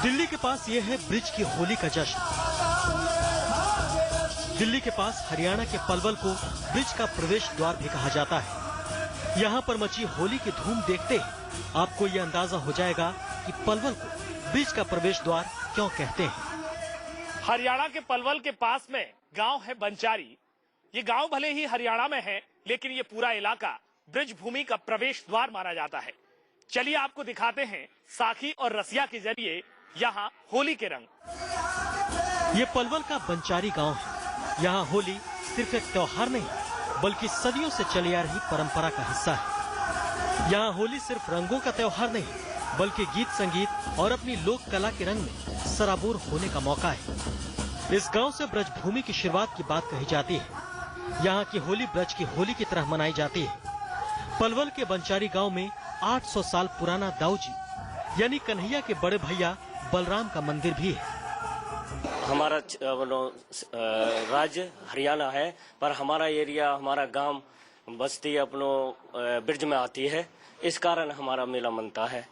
दिल्ली के पास ये है ब्रिज की होली का जश्न। दिल्ली के पास हरियाणा के पलवल को ब्रिज का प्रवेश द्वार भी कहा जाता है। यहाँ पर मची होली की धूम देखते ही आपको ये अंदाजा हो जाएगा कि पलवल को ब्रिज का प्रवेश द्वार क्यों कहते हैं। हरियाणा के पलवल के पास में गांव है बंचारी। ये गांव भले ही हरियाणा में है, लेकिन ये पूरा इलाका ब्रिज भूमि का प्रवेश द्वार माना जाता है। चलिए आपको दिखाते हैं साखी और रसिया के जरिए यहाँ होली के रंग। ये पलवल का बंचारी गांव है। यहाँ होली सिर्फ एक त्योहार नहीं, बल्कि सदियों से चली आ रही परंपरा का हिस्सा है। यहाँ होली सिर्फ रंगों का त्योहार नहीं, बल्कि गीत संगीत और अपनी लोक कला के रंग में सराबोर होने का मौका है। इस गांव से ब्रज भूमि की शुरुआत की बात कही जाती है। यहाँ की होली ब्रज की होली की तरह मनाई जाती है। पलवल के बंचारी गांव में 800 साल पुराना दाऊजी यानी कन्हैया के बड़े भैया बलराम का मंदिर भी है। हमारा राज्य हरियाणा है, पर हमारा एरिया, हमारा गांव, बस्ती अपनो ब्रिज में आती है। इस कारण हमारा मेला मनता है।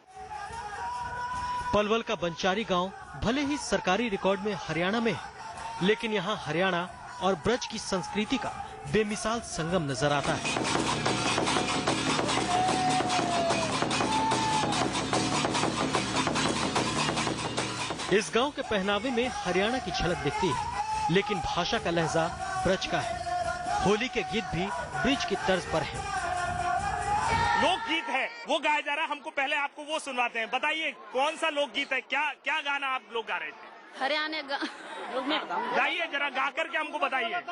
पलवल का बंचारी गांव भले ही सरकारी रिकॉर्ड में हरियाणा में है, लेकिन यहाँ हरियाणा और ब्रज की संस्कृति का बेमिसाल संगम नजर आता है। इस गांव के पहनावे में हरियाणा की झलक दिखती है, लेकिन भाषा का लहजा ब्रज का है। होली के गीत भी ब्रिज की तर्ज पर है। लोकगीत है वो गाया जा रहा है। हमको पहले आपको वो सुनवाते हैं। बताइए कौन सा लोकगीत है, क्या क्या गाना आप लोग गा रहे थे? हरियाणा गाइए जरा, गा करके हमको बताइए।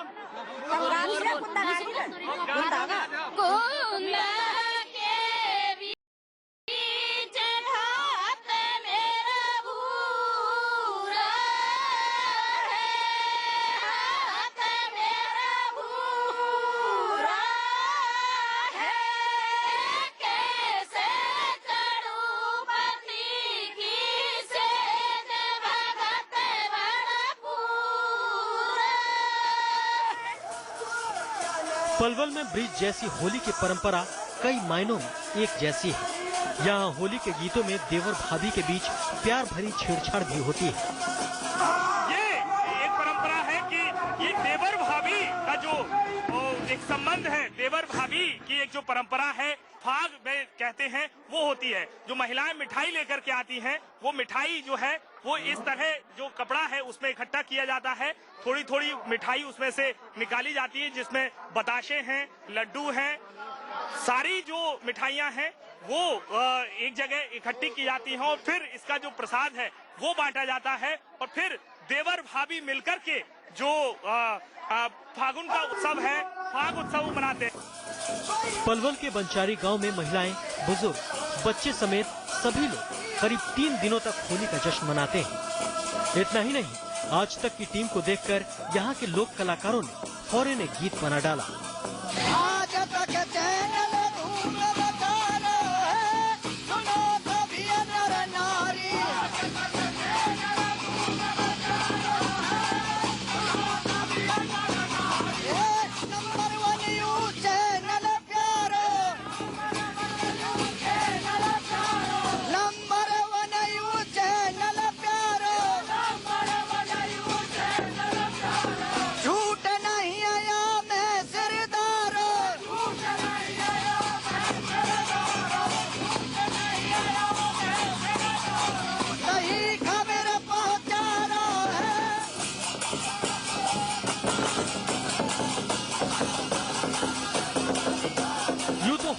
पलवल में ब्रिज जैसी होली की परंपरा कई मायनों में एक जैसी है। यहाँ होली के गीतों में देवर भाभी के बीच प्यार भरी छेड़छाड़ भी होती है। ये एक परंपरा है कि ये देवर भाभी का जो एक संबंध है, देवर भाभी की एक जो परंपरा है, फाग में कहते हैं, वो होती है। जो महिलाएं मिठाई लेकर के आती हैं, वो मिठाई जो है वो इस तरह जो कपड़ा है उसमें इकट्ठा किया जाता है। थोड़ी थोड़ी मिठाई उसमें से निकाली जाती है, जिसमें बताशे हैं, लड्डू हैं, सारी जो मिठाइयां हैं वो एक जगह इकट्ठी की जाती हैं और फिर इसका जो प्रसाद है वो बांटा जाता है। और फिर देवर भाभी मिलकर के जो फागुन का उत्सव है, फाग उत्सव मनाते हैं। पलवल के बंचारी गांव में महिलाएं, बुजुर्ग, बच्चे समेत सभी लोग करीब 3 दिनों तक होली का जश्न मनाते हैं। इतना ही नहीं, आज तक की टीम को देखकर यहाँ के लोक कलाकारों ने फौरन एक गीत बना डाला।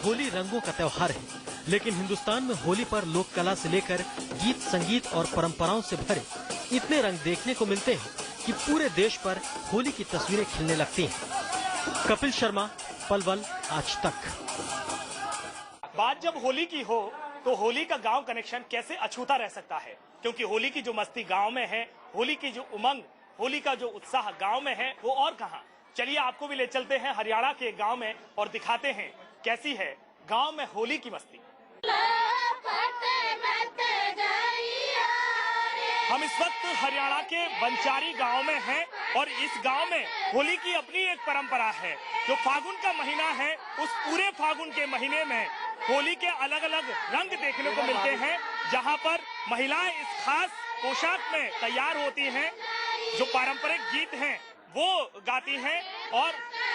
होली रंगों का त्योहार है, लेकिन हिंदुस्तान में होली पर लोक कला से लेकर गीत संगीत और परंपराओं से भरे इतने रंग देखने को मिलते हैं कि पूरे देश पर होली की तस्वीरें खिलने लगती हैं। कपिल शर्मा, पलवल, आज तक। बात जब होली की हो तो होली का गांव कनेक्शन कैसे अछूता रह सकता है, क्योंकि होली की जो मस्ती गांव में है, होली की जो उमंग, होली का जो उत्साह गांव में है, वो और कहां। चलिए आपको भी ले चलते हैं हरियाणा के गांव में और दिखाते हैं कैसी है गांव में होली की मस्ती। हम इस वक्त हरियाणा के बंचारी गांव में हैं और इस गांव में होली की अपनी एक परंपरा है। जो फागुन का महीना है, उस पूरे फागुन के महीने में होली के अलग अलग रंग देखने को मिलते हैं, जहां पर महिलाएं इस खास पोशाक में तैयार होती हैं, जो पारंपरिक गीत हैं वो गाती हैं। और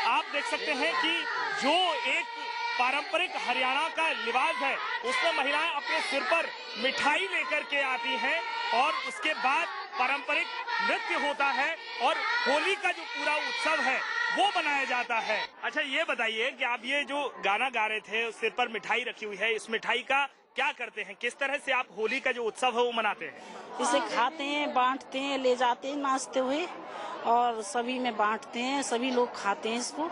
आप देख सकते हैं कि जो एक पारंपरिक हरियाणा का लिबास है उसमें महिलाएं अपने सिर पर मिठाई लेकर के आती हैं और उसके बाद पारंपरिक नृत्य होता है और होली का जो पूरा उत्सव है वो मनाया जाता है। अच्छा, ये बताइए कि आप ये जो गाना गा रहे थे, सिर पर मिठाई रखी हुई है, इस मिठाई का क्या करते हैं, किस तरह से आप होली का जो उत्सव है वो मनाते हैं? इसे खाते हैं, बांटते हैं, ले जाते हैं नाचते हुए और सभी में बांटते हैं, सभी लोग खाते हैं इसको।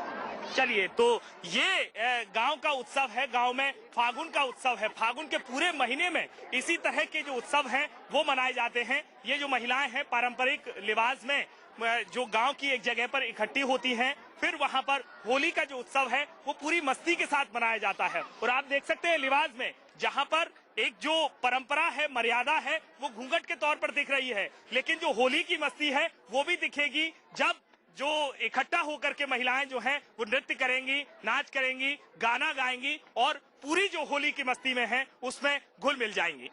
चलिए, तो ये गांव का उत्सव है, गांव में फागुन का उत्सव है। फागुन के पूरे महीने में इसी तरह के जो उत्सव हैं वो मनाए जाते हैं। ये जो महिलाएं हैं पारंपरिक लिबास में जो गांव की एक जगह पर इकट्ठी होती हैं, फिर वहां पर होली का जो उत्सव है वो पूरी मस्ती के साथ मनाया जाता है। और आप देख सकते हैं लिबास में जहां पर एक जो परंपरा है, मर्यादा है, वो घूंघट के तौर पर दिख रही है, लेकिन जो होली की मस्ती है वो भी दिखेगी जब जो इकट्ठा होकर के महिलाएं जो हैं वो नृत्य करेंगी, नाच करेंगी, गाना गाएंगी और पूरी जो होली की मस्ती में है उसमें घुल मिल जाएंगी।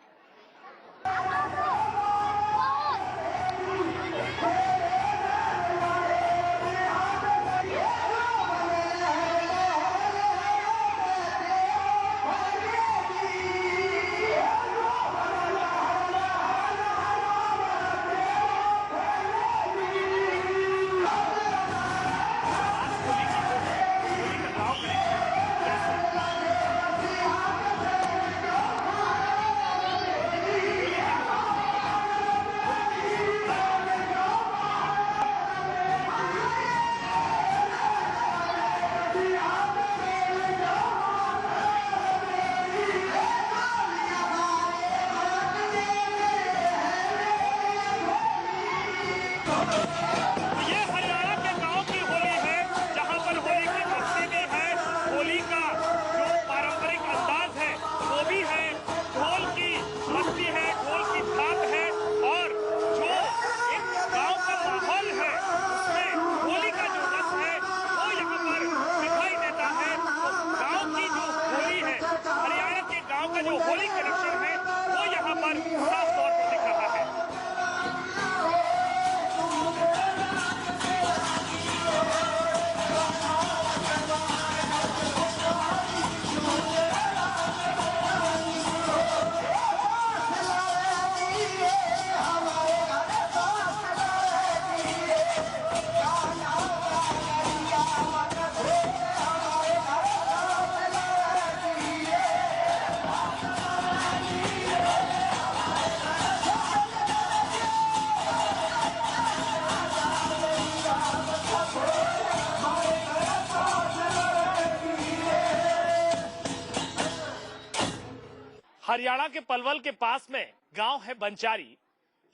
हरियाणा के पलवल के पास में गांव है बंचारी।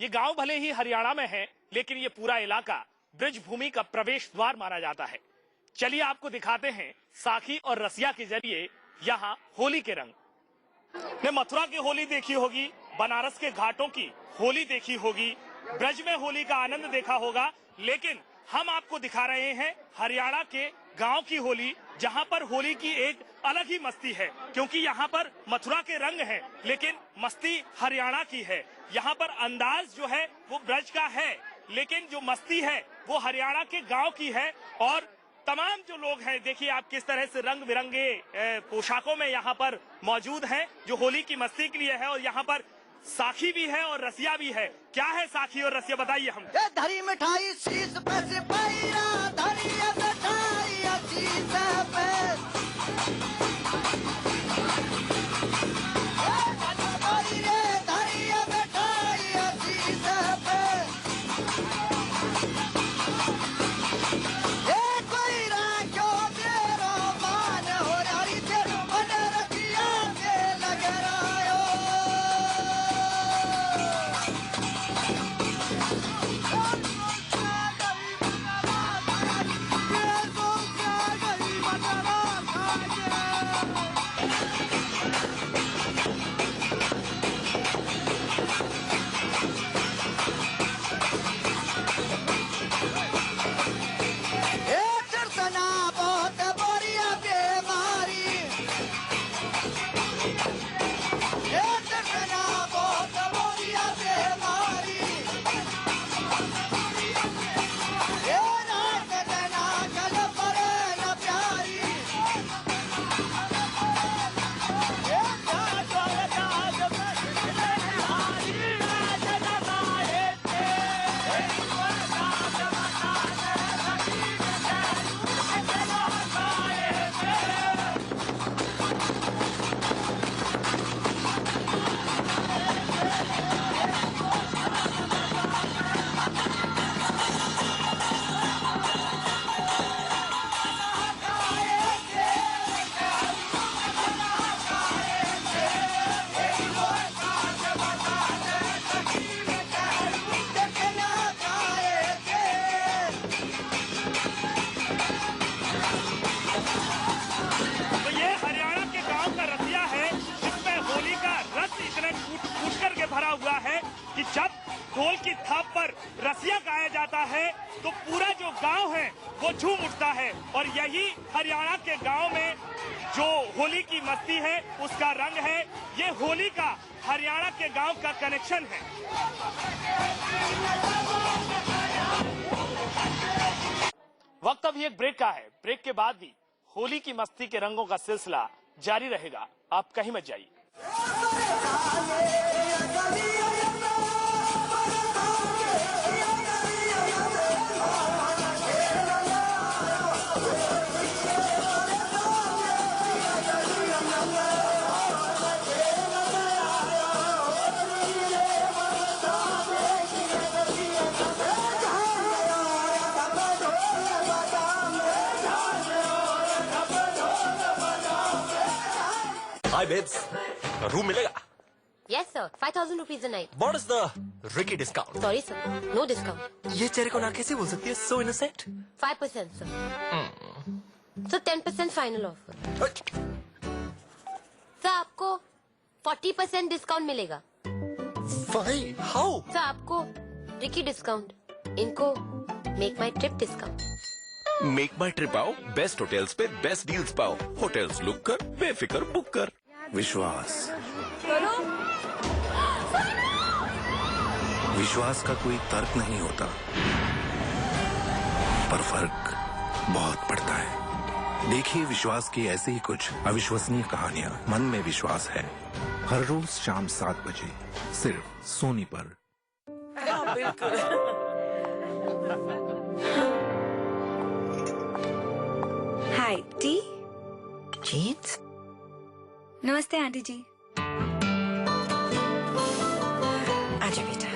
ये गांव भले ही हरियाणा में है, लेकिन ये पूरा इलाका ब्रज भूमि का प्रवेश द्वार माना जाता है। चलिए आपको दिखाते हैं साखी और रसिया के जरिए यहाँ होली के रंग। ने मथुरा की होली देखी होगी, बनारस के घाटों की होली देखी होगी, ब्रज में होली का आनंद देखा होगा, लेकिन हम आपको दिखा रहे हैं हरियाणा के गांव की होली, जहां पर होली की एक अलग ही मस्ती है। क्योंकि यहाँ पर मथुरा के रंग हैं, लेकिन मस्ती हरियाणा की है। यहाँ पर अंदाज जो है वो ब्रज का है, लेकिन जो मस्ती है वो हरियाणा के गांव की है। और तमाम जो लोग हैं, देखिए आप किस तरह से रंग बिरंगे पोशाकों में यहाँ पर मौजूद हैं, जो होली की मस्ती के लिए है। और यहाँ पर साखी भी है और रसिया भी है। क्या है साखी और रसिया, बताइए हम। धरी मिठाई शीश पे सिपाहिया, धरी मिठाई शीश पे। जहाँ पर रसिया गाया जाता है तो पूरा जो गांव है वो झूम उठता है। और यही हरियाणा के गांव में जो होली की मस्ती है उसका रंग है। ये होली का हरियाणा के गांव का कनेक्शन है। वक्त अभी एक ब्रेक का है। ब्रेक के बाद भी होली की मस्ती के रंगों का सिलसिला जारी रहेगा। आप कहीं मत जाइए। Hi babes, room मिलेगा? Yes, sir. 5,000 rupees a night. What is the Ricky discount? Sorry, sir. No discount. ये चेहरे को ना कैसे बोल सकती है? So innocent. 5%, sir. So 10% final offer. Sir आपको 40% डिस्काउंट मिलेगा। Why? How? सर आपको रिकी डिस्काउंट, इनको मेक माई ट्रिप डिस्काउंट। मेक माई ट्रिप आओ, बेस्ट होटल्स पे बेस्ट डील्स पाओ। होटल्स लुक कर, बेफिक्र बुक कर। विश्वास बोलो। विश्वास का कोई तर्क नहीं होता, पर फर्क बहुत पड़ता है। देखिए विश्वास की ऐसी ही कुछ अविश्वसनीय कहानियां। मन में विश्वास है, हर रोज शाम 7 बजे सिर्फ सोनी पर। हाय टी। Jeans? नमस्ते आंटी जी। आजा बेटा।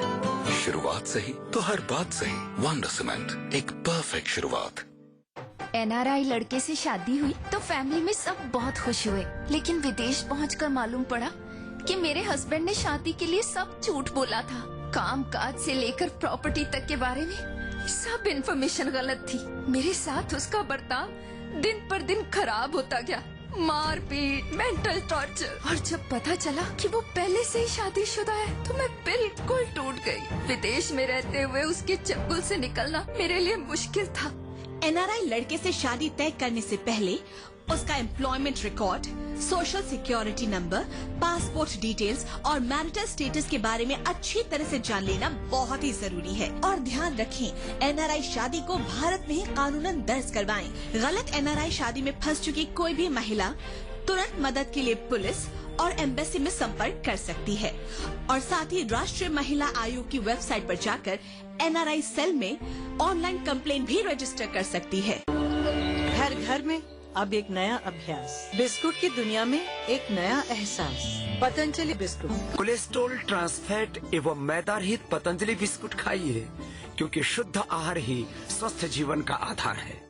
शुरुआत सही तो हर बात सही। वंडर सीमेंट, एक परफेक्ट शुरुआत। NRI लड़के से शादी हुई तो फैमिली में सब बहुत खुश हुए, लेकिन विदेश पहुंचकर मालूम पड़ा कि मेरे हस्बैंड ने शादी के लिए सब झूठ बोला था। काम काज से लेकर प्रॉपर्टी तक के बारे में सब इन्फॉर्मेशन गलत थी। मेरे साथ उसका बर्ताव दिन पर दिन खराब होता गया, मारपीट, मेंटल टॉर्चर। और जब पता चला कि वो पहले से ही शादीशुदा है तो मैं बिल्कुल टूट गई। विदेश में रहते हुए उसके चंगुल से निकलना मेरे लिए मुश्किल था। NRI लड़के से शादी तय करने से पहले उसका employment record, social security number, passport details और मैरिटल स्टेटस के बारे में अच्छी तरह से जान लेना बहुत ही जरूरी है। और ध्यान रखें, NRI शादी को भारत में ही कानूनन दर्ज करवाएं। गलत NRI शादी में फंस चुकी कोई भी महिला तुरंत मदद के लिए पुलिस और एम्बेसी में संपर्क कर सकती है। और साथ ही राष्ट्रीय महिला आयोग की वेबसाइट पर जाकर NRI सेल में ऑनलाइन कंप्लेंट भी रजिस्टर कर सकती है। हर घर में अब एक नया अभ्यास, बिस्कुट की दुनिया में एक नया एहसास। Patanjali biscuit. Cholesterol, trans fat एवं मैदा रहित पतंजलि बिस्कुट खाइए, क्योंकि शुद्ध आहार ही स्वस्थ जीवन का आधार है।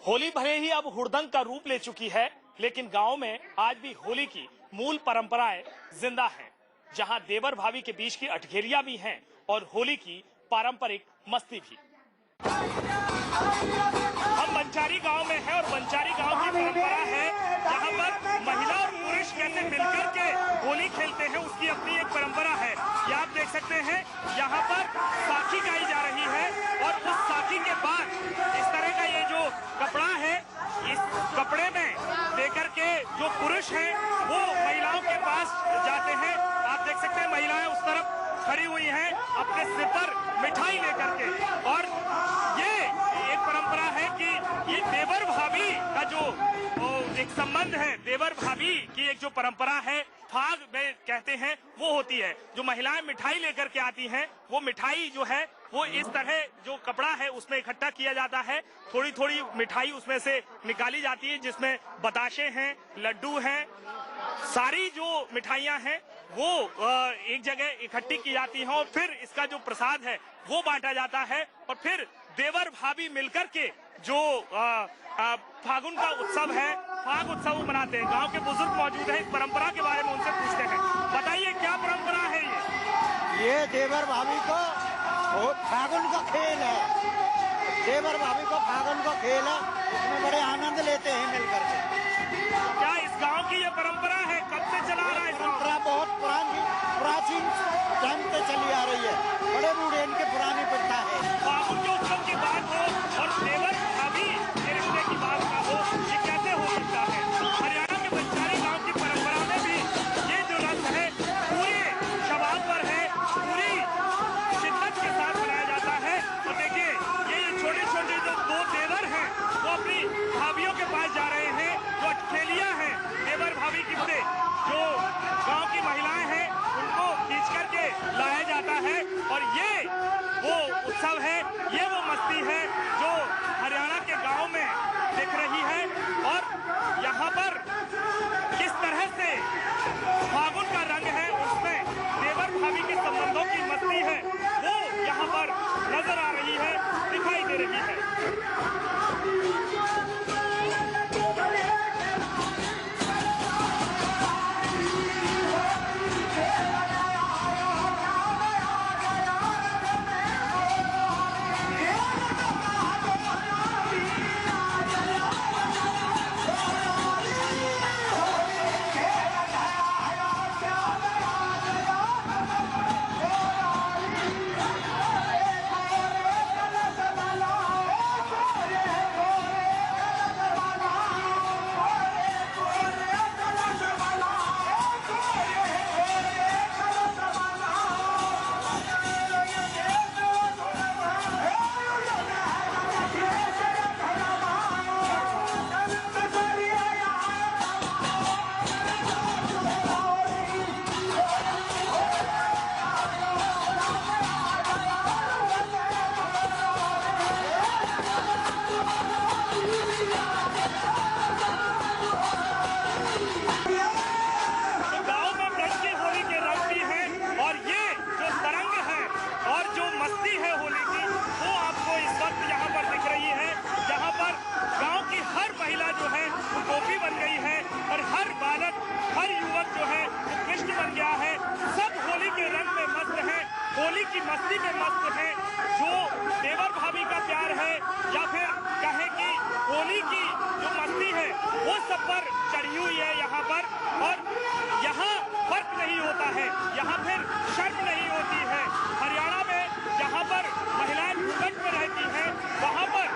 होली भले ही अब हुड़दंग का रूप ले चुकी है, लेकिन गांव में आज भी होली की मूल परंपराएं जिंदा हैं, जहां देवर भाभी के बीच की अठखेलियां भी हैं और होली की पारंपरिक मस्ती भी। हम बंचारी गांव में हैं और बंचारी गांव की परंपरा है जहां पर महिला और पुरुष कैसे मिलकर के होली खेलते हैं, उसकी अपनी एक परंपरा है। ये आप देख सकते हैं, यहाँ पर साखी गाई जा रही है और उस साखी के बाद इस तरह का ये जो कपड़ा है, इस कपड़े में देकर के जो पुरुष हैं वो महिलाओं के पास जाते हैं। आप देख सकते हैं महिलाएं उस तरफ खड़ी हुई हैं अपने सिर पर मिठाई लेकर के। और ये एक परंपरा है कि ये देवर भाभी का जो एक संबंध है, देवर भाभी की एक जो परंपरा है, फाग में कहते हैं, वो होती है। जो महिलाएं मिठाई लेकर के आती हैं, वो मिठाई जो है वो इस तरह जो कपड़ा है उसमें इकट्ठा किया जाता है। थोड़ी थोड़ी मिठाई उसमें से निकाली जाती है, जिसमें बताशे हैं, लड्डू हैं, सारी जो मिठाइयां हैं वो एक जगह इकट्ठी की जाती हैं और फिर इसका जो प्रसाद है वो बांटा जाता है और फिर देवर भाभी मिलकर के जो फागुन का उत्सव है, फाग उत्सव मनाते हैं। गांव के बुजुर्ग मौजूद हैं, इस परंपरा के बारे में उनसे पूछते हैं। बताइए क्या परंपरा है ये? ये देवर भाभी को फागुन का खेल है। देवर भाभी को फागुन का खेल है, उसमें बड़े आनंद लेते हैं मिलकर के। क्या इस गांव की ये परंपरा है? कब से चला आ रहा है? परंपरा बहुत प्राचीन टाइम से चली आ रही है। बड़े बूढ़े इनके पुरानी प्रथा है। फागुन के उत्सव की बात हो और देवर भाभी के रिश्ते की बात ना हो, ये कैसे हो सकता है? हरियाणा के बंजारी गांव की परंपरा में भी ये जो रस्म है पूरे शबाब पर है, पूरी शिद्दत के साथ मनाया जाता है। और देखिए ये छोटे छोटे जो दो देवर हैं वो अपनी भाभियों के पास जा रहे हैं। जो अटखेलियां हैं देवर भाभी की से जो गांव की महिलाएं हैं उनको खींच करके लाया जाता है। और ये वो उत्सव है, ये वो मस्ती है जो हरियाणा के गांव में दिख रही है। और यहाँ पर किस तरह से फागुन का रंग है, उसमें देवर भाभी के संबंधों की मस्ती है, वो यहाँ पर नजर आ रही है, दिखाई दे रही है। होली की मस्ती में मस्त है। जो देवर भाभी का प्यार है या फिर कहें कि होली की जो मस्ती है वो सब पर चढ़ी हुई है यहाँ पर। और यहाँ फर्क नहीं होता है, यहाँ फिर शर्म नहीं होती है। हरियाणा में जहाँ पर महिलाएं घूंघट में रहती हैं वहाँ पर